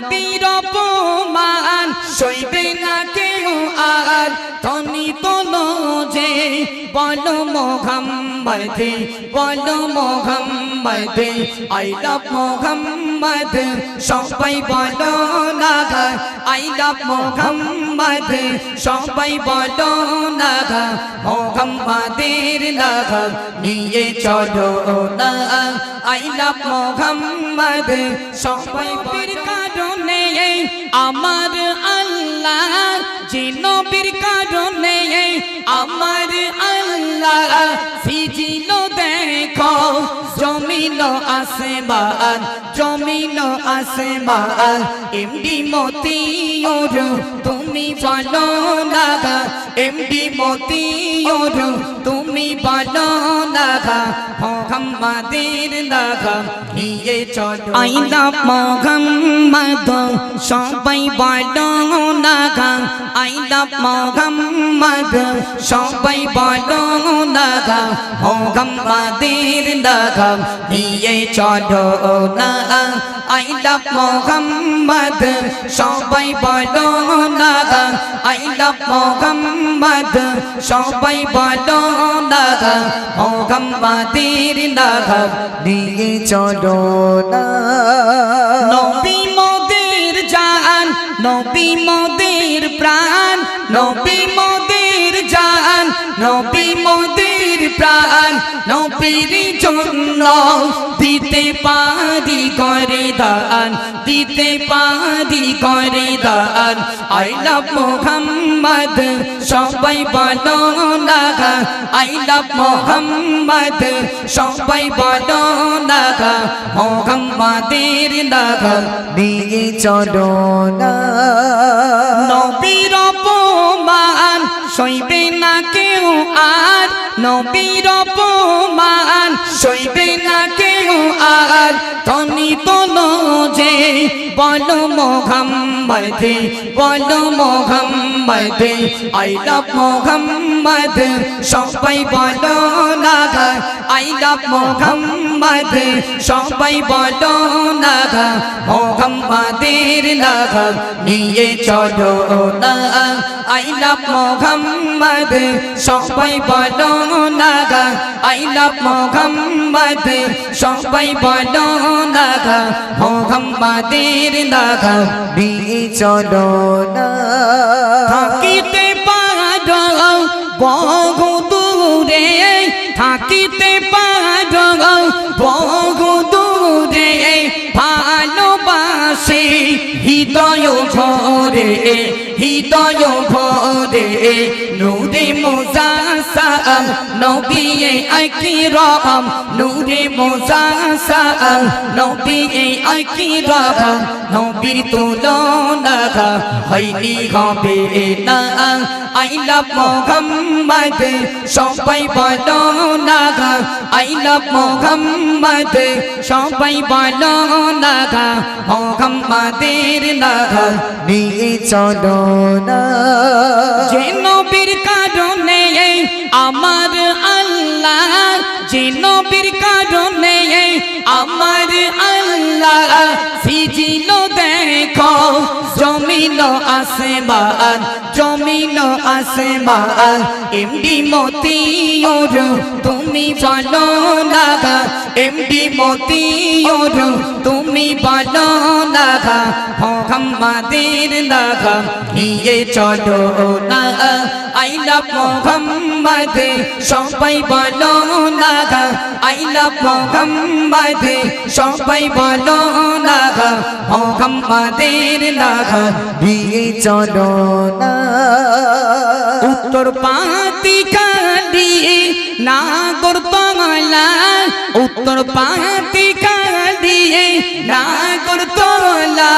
নবীর অপমান সইবে না কেউ আর ধনী তোলো যে বলো মোহাম্মদে বলো মোহাম্মদে আই লাভ মোহাম্মদ সবাই বলো না আই লাভ মোহাম্মদ সবাই বলো না মোহাম্মদের লাগা নিয়ে চলো না আই লাভ মোহাম্মদ সবাই বীর কারণে আমার আল্লাহ যে নবীর কারণে আমার আল্লাহ সিজিল দেখো জমিন আসমান জমিন আসমান এমডি মতিউর তুমি বলো না এমডি মতিউর তুমি বলো না মোহাম্মদের লাগা নিয়ে চলো আই লাভ মোহাম্মদ সবাই বলো না আই লাভ মোহাম্মদ সবাই বলো না মোহাম্মদের লাগা নিয়ে চলো না আই লাভ মোহাম্মদ সবাই বলো না আই লাভ মোহাম্মদ সবাই বলো না মোহাম্মদের লাগা নিয়ে চলো না নবী মোদের জান নবী মোদের প্রাণ নবী মোদের জান নবী মোদের প্রাণ নবীর জন্য দিতে পারি করে দান দিতে পারি করে দান আই লাভ মোহাম্মদ সবাই বলো না আই লাভ মোহাম্মদ সবাই বলো না মোহাম্মদের লাগা নিয়ে চলো না নবীর অপমান সইবে না কেউ আর নবীর অপমান সইবে না কেউ আর ধনী তোলো যে বলো মোহাম্মদে বলো মোহাম্মদে আই লাভ মোহাম্মদ সবাই বলো না আই লাভ মোহাম্মদ সবাই বলো না মোহাম্মদের লাগা নিয়ে চলো না আই লাভ মোহাম্মদ সবাই বলো না আই লাভ মোহাম্মদ সবাই বলো না মোহাম্মদের লাগা নিয়ে চলো না থাকিতে পারো বহু দূরে থাকিতে পারো বহু দূরে ভালোবাসে হৃদয় ভরে হৃদয় ভরে নূরে মুজাসসাম নবী আকরাম নূরে মুজাসসাম নবী আকরাম নবীর তুলনা হয়নি হবে না আই লাভ মোহাম্মদ সবাই বলো না আই লাভ মোহাম্মদ সবাই বলো না মোহাম্মদের লাগা নিয়ে চলো না যে নবীর কারণে আমার আল্লাহ যে নবীর কারণে আমার আল্লাহ সিজিল দেখো জমিন আসমান জমিন আসমান এমডি মতিউর তুমি বলো না এমডি মতিউর তুমি বলো না মোহাম্মদের লাগা নিয়ে চলো না আই লাভ মোহাম্মদ সবাই বলো না আই লাভ মোহাম্মদ সবাই বলো না মোহাম্মদের লাগা নিয়ে চলো না উত্তর পাতি কালি নাগর তলা উত্তর পাতি কালি নাগর তলা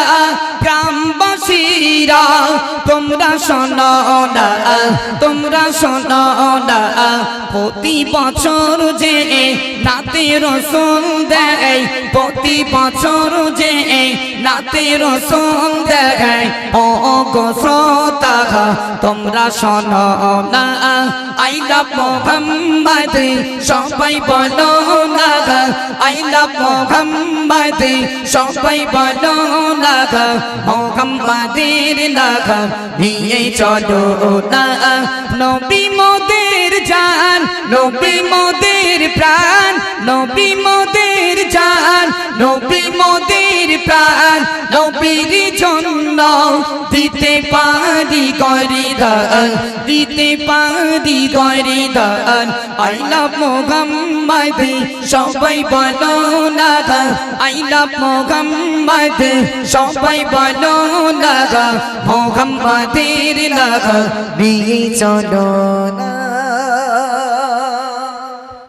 গ্রামবাসীরা তোমরা শোনো না তোমরা শোনো না প্রতি বছর যে নাতে রসুল দেয় প্রতি বছর যে নাতে রসুল দেখায় ও গো শ্রোতা তোমরা শোনো না আই লাভ মোহাম্মদ সবাই বলো না আই লাভ মোহাম্মদ সবাই বলো না মোহাম্মদের লাগা নিয়ে চলো না নবী মোদের জান নবী মোদের প্রাণ নবী মোদের জান নবী মোদের প্রাণ নবীর জন্য দিতে পারি গরিদান দিতে পারি গরিদান আই লাভ মোহাম্মদ সবাই বলো না আই লাভ মোহাম্মদ সবাই বলো না মোহাম্মদের লাগা নিয়ে চলো না